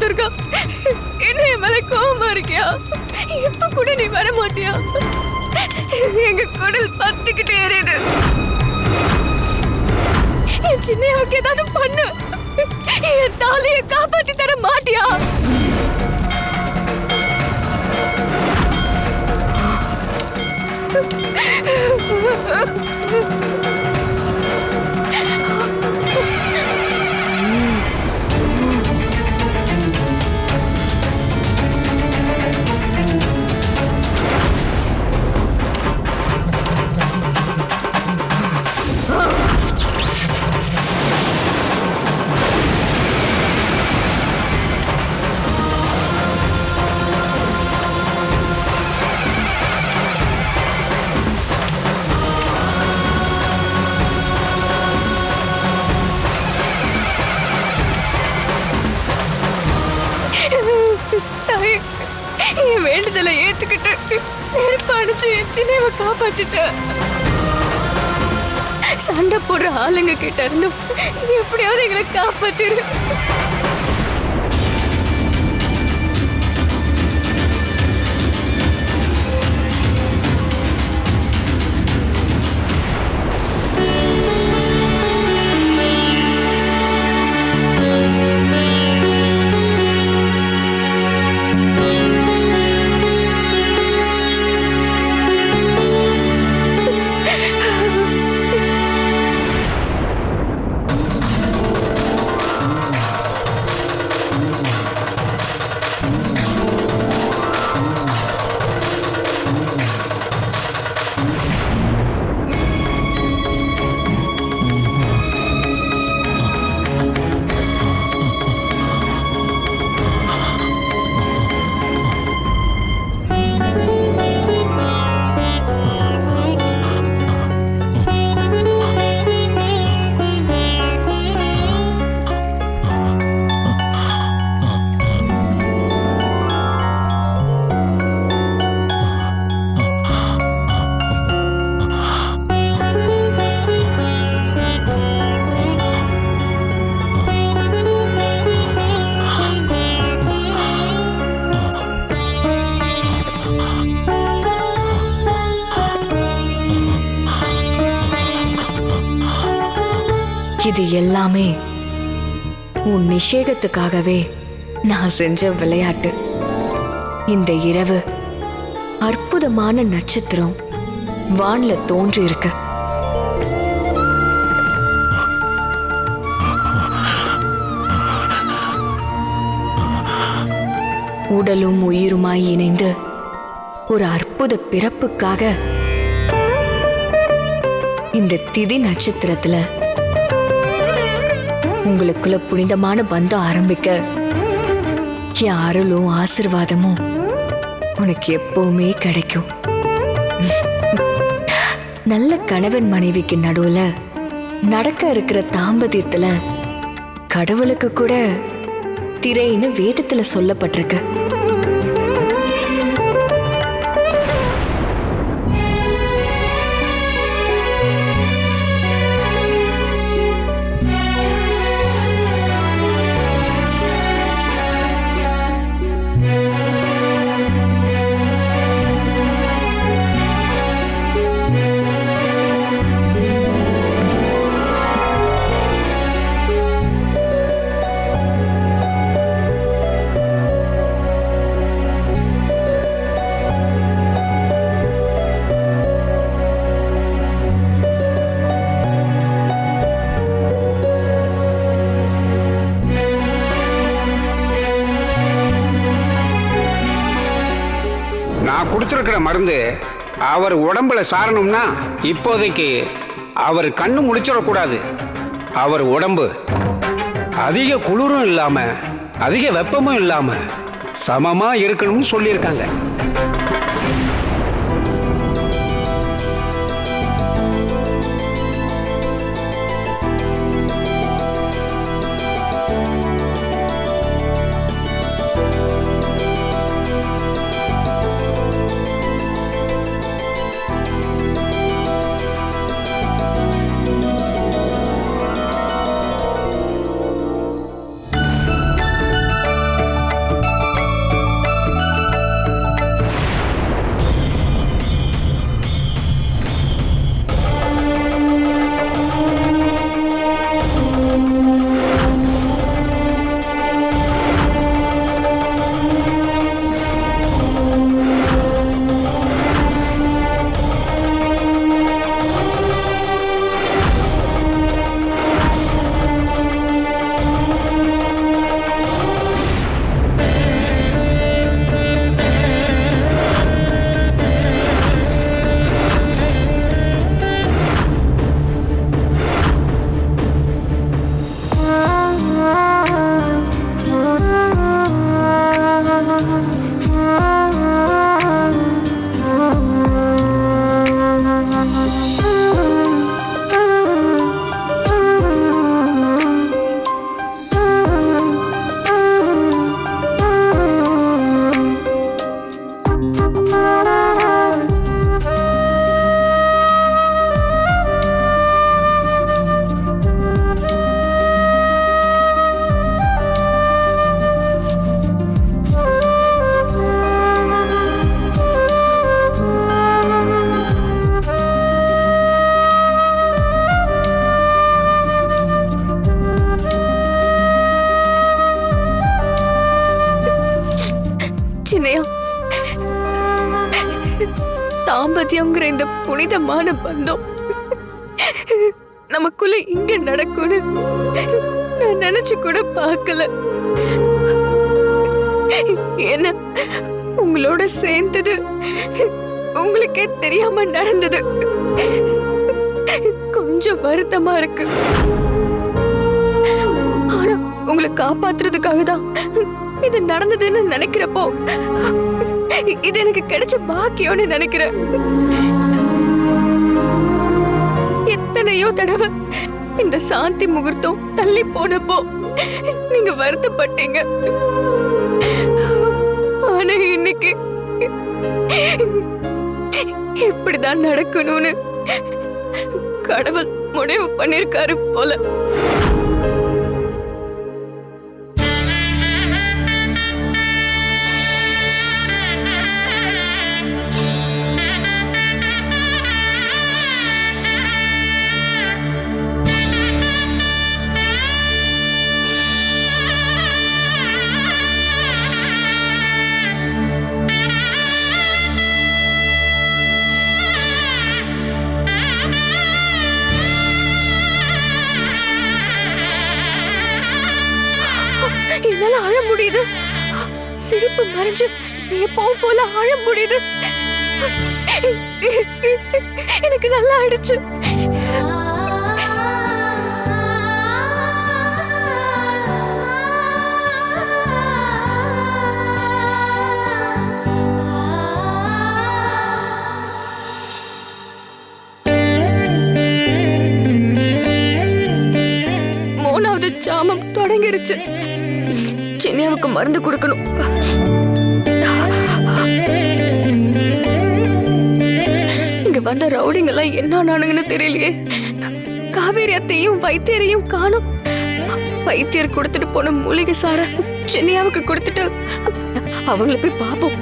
துர்கா, என்ன என் மேல கோவமா இருக்கியா? இப்ப கூட நீ வர மாட்டியா? எங்க குடல் பத்திக்கிட்டே எரியுது. என் சின்னையாவுக்கு ஏதாவது பண்ணு. என் தாலியை காப்பாத்தி தர மாட்டியா? என் வேண்டுதலை ஏத்துக்கிட்டு நெருப்பு அடிச்சு என் சின்னையை காப்பாத்திட்ட. சண்டை போடுற ஆளுங்க கிட்ட இருந்தும் எப்படியாவது எங்களை காப்பாத்திரு. இது எல்லாமே உன் நிஷேகத்துக்காகவே நான் செஞ்ச விளையாட்டு. இந்த இரவு அற்புதமான நட்சத்திரம் வான்ல தோன்றி இருக்கு. உடலும் உயிருமாய் இணைந்து ஒரு அற்புத பிறப்புக்காக இந்த திதி நட்சத்திரத்துல உங்களுக்குள்ள புனிதமான பந்தம் ஆரம்பிக்க என் அருளும் ஆசீர்வாதமும் உனக்கு எப்பவுமே கிடைக்கும். நல்ல கணவன் மனைவிக்கு நடுவுல நடக்க இருக்கிற தாம்பத்தியத்துல கடவுளுக்கு கூட திரைன்னு வேதத்துல சொல்லப்பட்டிருக்கு. நான் கொடுத்துருக்கிற மருந்து அவர் உடம்புல சாரணும்னா இப்போதைக்கு அவர் கண்ணு முழிச்சிடக்கூடாது. அவர் உடம்பு அதிக குளிரும் இல்லாம அதிக வெப்பமும் இல்லாம சமமா இருக்கணும்னு சொல்லியிருக்காங்க. தாம்பத்தியங்கிற இந்த புனிதமான பந்தம் நமக்குள்ள இங்க நடக்கும்னு நான் நினைச்சு கூட பார்க்கல. என்ன உங்களோட சேர்ந்தது உங்களுக்கே தெரியாம நடந்தது. கொஞ்சம் வருத்தமா இருக்கு. ஆனா உங்களை காப்பாத்துறதுக்காக தான் இது நடந்ததுன்னு நினைக்கிறப்போ இது எனக்கு கிடைச்ச பாக்கியம்னு நினைக்கிறேன். எத்தனையோ தடவை இந்த சாந்தி முகூர்த்தம் தள்ளி போனப்போ நீங்க வருத்தப்பட்டீங்க. ஆனா இன்னைக்கு இப்படிதான் நடக்கணும்னு கடவுள் முடிவு பண்ணிருக்காரு போல. என்னால அழ முடியுது. சிரிப்பு மறைஞ்சு எப்பவும் போல அழ முடியுது. எனக்கு நல்லா ஆயிடுச்சு. மூணாவது ஜாமம் தொடங்கிருச்சு. சின்னியாவுக்கு மருந்து கொடுக்கணும். இங்க வந்த ரவுடிங்க எல்லாம் என்ன ஆனானுங்கன்னு தெரியலையே. காவேரி அத்தையும் வைத்தியரையும் காணும். வைத்தியர் கொடுத்துட்டு போன மூலிகை சார சின்னியாவுக்கு கொடுத்துட்டு அவங்கள போய் பாப்போம்.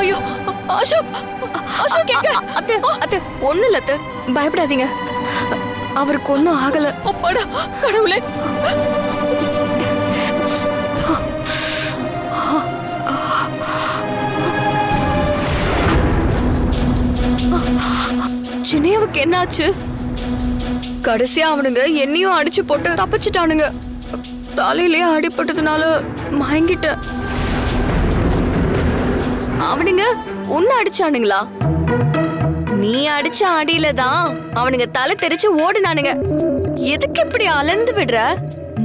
ஐயோ அசோக், அசோக் எங்க? அத்தை, அத்தை ஒண்ணு இல்ல அத்தை, பயப்படாதீங்க. அவருக்கு ஒன்னும் ஆகல. அப்பாடா கடவுளே. சின்னையாவுக்கு என்னாச்சு? கடைசியா அவனுங்க என்னையும் அடிச்சு போட்டு தப்பிச்சிட்டானுங்க. தலையிலேயே அடிபட்டதுனால மயங்கிட்டேன். அவனுங்க உன்னை அடிச்சானுங்களா? நீ அடிச்ச அடியில தான் அவனுங்க தலை தெரிச்சு ஓடுனானுங்க. எதுக்கு இப்படி அலந்து விடுற?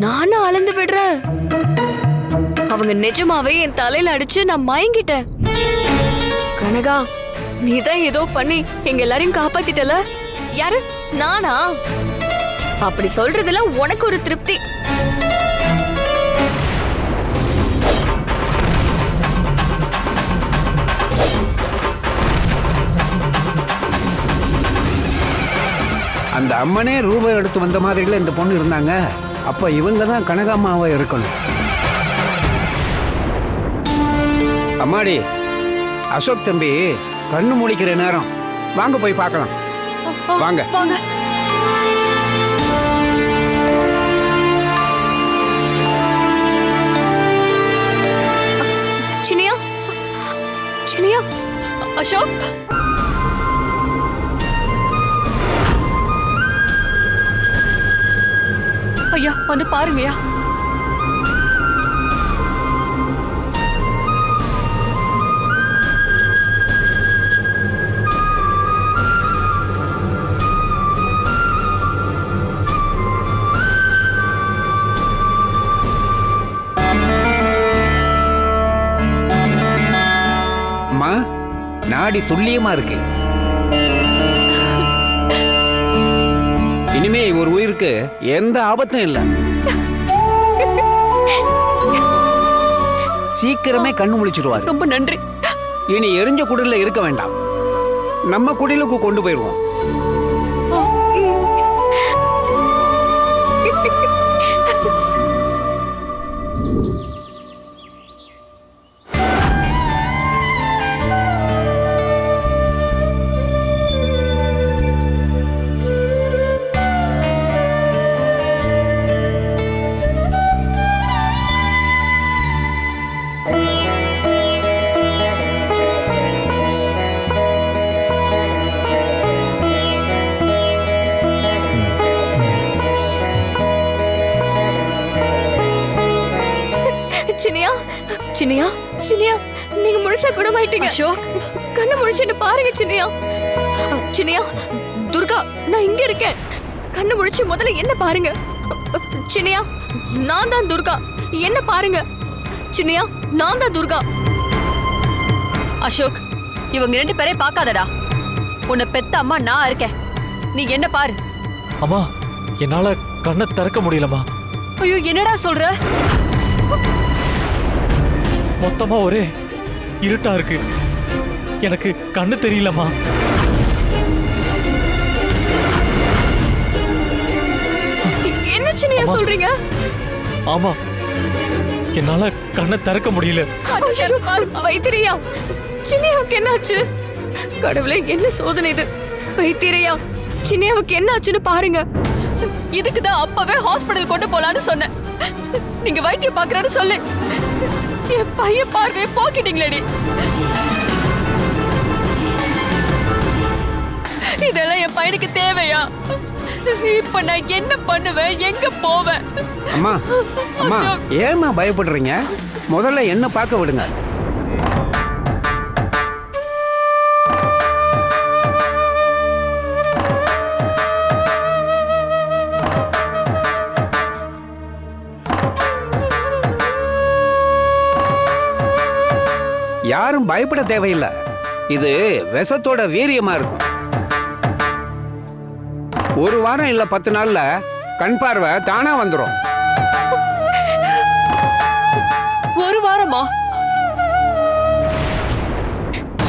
நானும் அலந்து விடுறேன். அவங்க நிஜமாவே என் தலையில அடிச்சு நான் மயங்கிட்டேன். கனகா, நீதான் ஏதோ பண்ணி எங்க எல்லாரையும் காப்பாத்திட்டல. யாரு? நானா? அப்படி சொல்றதுல உனக்கு ஒரு திருப்தி. அந்த அம்மனே ரூபாய் எடுத்து வந்த மாதிரில இந்த பொண்ணு இருந்தாங்க. அப்ப இவங்க தான் கனகாம்மாவா இருக்கணும். அம்மாடி, அசோக் தம்பி கண்ணு முழிக்கிற நேரம். வாங்க போய் பார்க்கலாம். வாங்க வாங்க. சினியா, சினியா. அசோக், ஐயா வந்து பாருங்கய்யா. அம்மா, நாடி துல்லியமா இருக்கு. இனிமே ஒரு உயிருக்கு எந்த ஆபத்தும் இல்லை. சீக்கிரமே கண்ணு முழிச்சிருவாரு. ரொம்ப நன்றி. இனி எரிஞ்ச குடில இருக்க வேண்டாம். நம்ம குடிலுக்கு கொண்டு போயிருவோம். சினியா, சினியா, சினியா, நீங்க முழுசா குணமாயிட்டீங்க. அசோக், கண்ணு முழிச்சு பாருங்க சினியா. சினியா, துர்கா, நான் இங்க இருக்கேன். கண்ணு முழிச்சு முதல்ல என்ன பாருங்க. சினியா, நான் தான் துர்கா, என்ன பாருங்க. சினியா, நான் தான் துர்கா. அசோக், இவங்க 2 பேரை பார்க்காதடா. உன்னை பெத்த அம்மா நான் இருக்கேன். நீ என்ன பாரு. அம்மா, என்னால கண்ணை திறக்க முடியலம்மா. ஐயோ, என்னடா சொல்ற? மொத்தமா ஒரே இருட்டா இருக்கு. எனக்கு கண்ணு தெரியலம்மா. என்ன சினியா சொல்றீங்க? ஆமா, என்னால கண்ணை திறக்க முடியல. வைத்திரியா, சினியாவுக்கு என்னாச்சு? கடவுளே, என்ன சோதனை இது? வைத்திரியா, சினியாவுக்கு என்னாச்சுன்னு பாருங்க. இதுக்குதான் அப்பவே ஹாஸ்பிடல் கொண்டு போலான்னு சொன்னேன். நீங்க வைத்தியம் பாக்குறான்னு சொல்லு. என் பையன் பார்வையை போக்கிட்டீங்களேடி. இதெல்லாம் என் பையனுக்கு தேவையா? இப்ப நான் என்ன பண்ணுவேன்? எங்க போவேன்? அம்மா, அம்மா, ஏம்மா பயப்படுறீங்க? முதல்ல என்ன பார்க்க விடுங்க. யாரும் பயப்பட தேவையில்லை. இது விஷத்தோட வீரியமா இருக்கும். 1 வாரம் இல்ல 10 நாள்ல கண் பார்வை தானா வந்துடும். 1 வாரமா?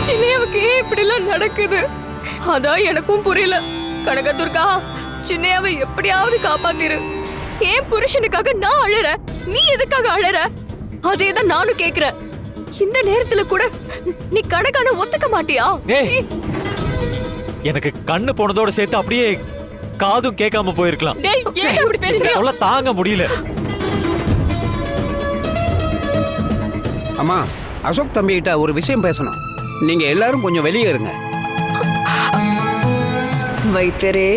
சின்னையாவுக்கு ஏன் இப்படி எல்லாம் நடக்குது? அதான் எனக்கும் புரியல. கனகதுர்கா, சின்னையாவை எப்படியாவது காப்பாத்திரு. ஏன் புருஷனுக்காக நான் அழற, நீ எதுக்காக அழற? அதேதான் நானும் கேக்குறேன். இந்த நேரத்துல கூட நீ கணக்கான ஒத்துக்க மாட்டியா? ஏய், எனக்கு கண்ணு போனதோட சேர்த்து அப்படியே காதும் கேட்காம போயிருக்கலாம். டேய் ஏன் இப்படி பேசுற? தொல்லை தாங்க முடியல. அம்மா, அசோக் தம்பிகிட்ட ஒரு விஷயம் பேசணும். நீங்க எல்லாரும் கொஞ்சம் வெளியே இருங்க. வைத்தியரே,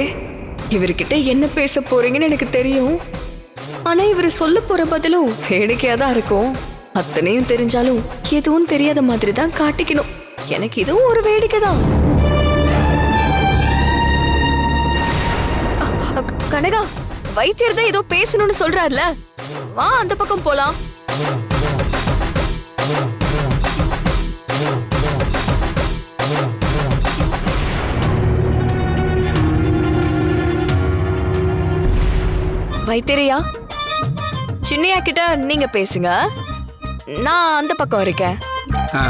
இவர்கிட்ட என்ன பேச போறீங்கன்னு எனக்கு தெரியும். ஆனா இவர் சொல்ல போற பதிலும் வேடிக்கையா தான் இருக்கும். அத்தனையும் தெரிஞ்சாலும் எதுவும் தெரியாத மாதிரி தான் காட்டிக்கணும். எனக்கு இதுவும் ஒரு வேடிக்கை தான். கனகா, வைத்தியர் தான் ஏதோ பேசணும்னு சொல்றாருல, வா அந்த பக்கம் போலாம். வைத்தியரையா, சின்னையா கிட்ட நீங்க பேசுங்க, நான் அந்த பக்கம் இருக்கேன். ஆ.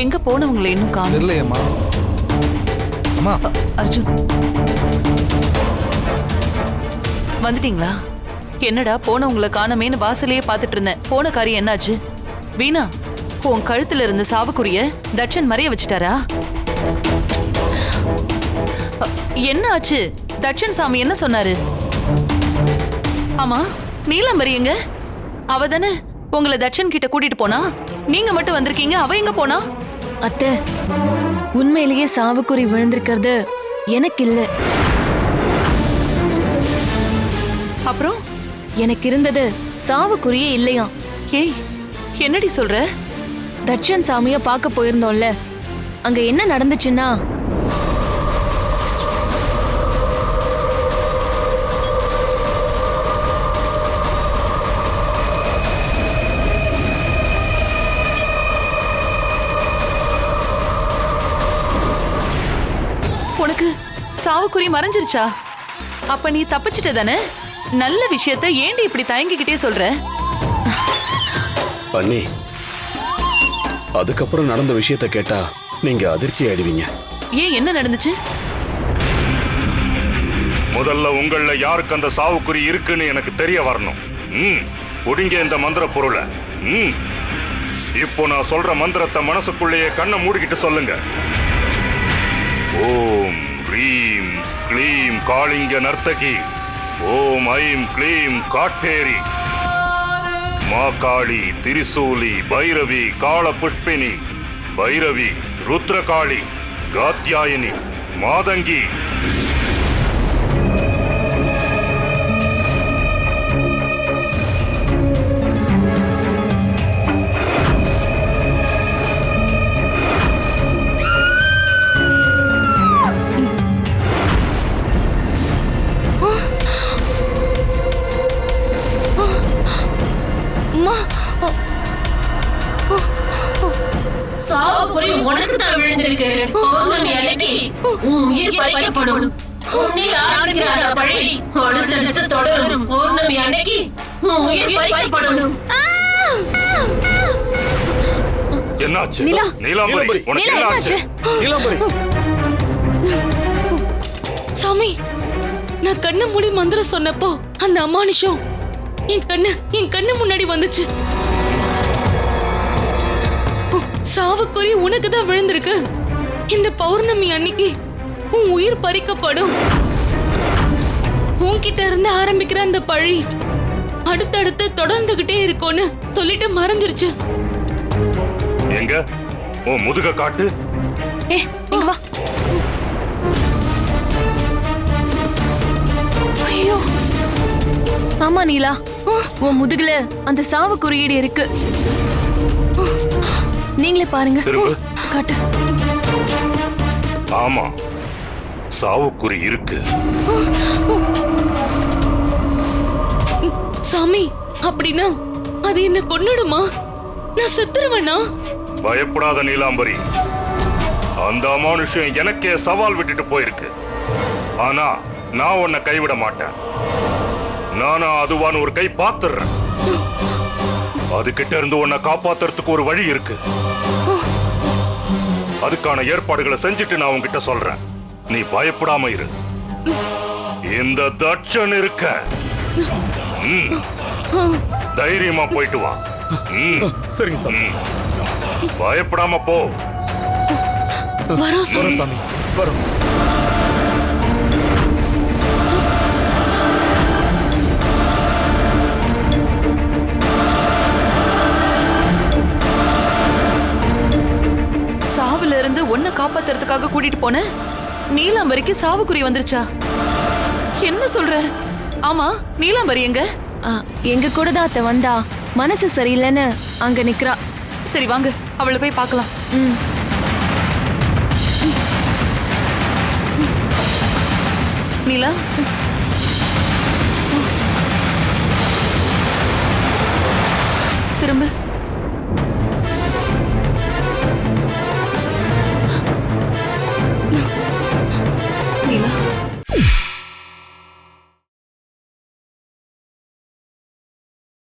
எங்க போனவங்களை இன்னும் காணோம். தெரியலையேம்மா. அம்மா, அர்ஜுன் வந்துட்டீங்களா? என்னடா போனவங்களை காணமேன்னு வாசலையே பார்த்துட்டு இருந்தேன். போன காரியம் என்னாச்சு? வீணா, உன் கழுத்துல இருந்த சாவுக்குரிய தட்சன் மறைய வச்சுட்டாரா? என்ன ஆச்சு? தட்சன் சாமி என்ன சொன்னாரு? ஆமா, நீலாம்பரி எங்க? அவ தானே உங்களை தட்சன் கிட்ட கூட்டிட்டு போனா. நீங்க மட்டும் வந்திருக்கீங்க, அவ எங்க போனா? அத்தை, உண்மையிலேயே சாவுக்குறி விழுந்திருக்கிறது எனக்கு இல்ல. அப்புறம் எனக்கு இருந்தது சாவுக்குறியே இல்லையா. ஏய், என்னடி சொல்ற? தட்சன் சாமிய பார்க்க போயிருந்தோம்ல, அங்க என்ன நடந்துச்சுன்னா, உனக்கு சாவுக்குறி மறைஞ்சிருச்சா? அப்ப நீ தப்பிச்சிட்ட தானே? நல்ல விஷயத்த ஏண்டி இப்படி தயங்கிக்கிட்டே சொல்ற? அண்ணி, அதுக்கப்புறம் நடந்த விஷயத்த கேட்டா நீங்க அதிர்ச்சி ஆயிடுவீங்க. ஏன், என்ன நடந்துச்சு? முதல்ல உங்கள யாருக்கு அந்த சாவுக்குறி இருக்குன்னு எனக்கு தெரிய வரணும். ஒடுங்க இந்த மந்திர பொருளை. இப்போ நான் சொல்ற மந்திரத்தை மனசுக்குள்ளேயே கண்ணை மூடிக்கிட்டு சொல்லுங்க. ஓம் ரீம் க்ளீம் காளிங்க நர்த்தகி, ஓம் ஐம் க்ளீம் காட்டேரி, மாகாளி திரிசூலி பைரவி காள புஷ்பினி, பைரவி ருத்ரகாளி காத்யாயினி மாதங்கி. சாவுக்குறி உனக்கு தான் விழுந்திருக்கு. பௌர்ணமி அன்னைக்கு உன் உயிர் பறிக்கப்படும். உன்னில் ஆரம்பிக்கிற அந்த பழி அடுத்தடுத்து தொடரும். பௌர்ணமி அன்னைக்கு உன் உயிர் பறிக்கப்படும். என்னாச்சு? நீலாம்பரி, உனக்கு என்னாச்சு? நீலாம்பரி, சாமி, நான் கண்ணை மூடி மந்திரம் சொன்னப்போ அந்த அமானுஷம் என் கண்ணு முன்னாடி வந்துச்சு. சாவுக்குறி உனக்கு தான் விழுந்திருக்கு. இந்த பௌர்ணமி அன்னைக்கு உன் உயிர் பறிக்கப்படும். உன்கிட்ட இருந்து ஆரம்பிக்கிற அந்த பழி அடுத்தடுத்து தொடர்ந்துகிட்டே இருக்கும்னு சொல்லிட்டு மறைஞ்சிருச்சு. எங்க உன் முதுக காட்டு. இங்க வா. ஐயோ, ஆமா நீலா, உன் முதுகுல அந்த சாவு குறியீடு இருக்கு. நீங்களே பாருங்க. திரும்ப காட்டு. ஆமா, சாவுக்குறி இருக்கு. சாமி, அப்படின்னா அது என்ன கொன்னுடுமா? நான் செத்துருவேனா? பயப்படாத நீலாம்பரி, அந்த அமானுஷம் எனக்கே சவால் விட்டுட்டு போயிருக்கு. ஆனா நான் உன்னை கைவிட மாட்டேன். நானா அதுவான ஒரு கை பாத்துறேன். அதுகிட்ட இருந்து உன்னை காப்பாத்துறதுக்கு ஒரு வழி இருக்கு. அதுக்கான ஏற்பாடுகளை செஞ்சுட்டு நான் உன்கிட்ட சொல்றேன். நீ பயப்படாம இரு. இந்த தட்சன் இருக்க. தைரியமா போயிட்டு வா. சரிங்க சாமி. பயப்படாம போ. வரோம் சாமி. சாமி வரோம். சாவுல இருந்து உன்னை காப்பாத்துறதுக்காக கூட்டிட்டு போன நீலாம்பரிக்கு சாவுக்குறி வந்துருச்சா? என்ன சொல்ற? ஆமா, நீலாம்பரி எங்க? எங்க கூட தான் அத்தை வந்தா. மனசு சரியில்லைன்னு அங்க நிக்கிறா. சரி வாங்க, அவளை போய் பார்க்கலாம். நீலா, திரும்ப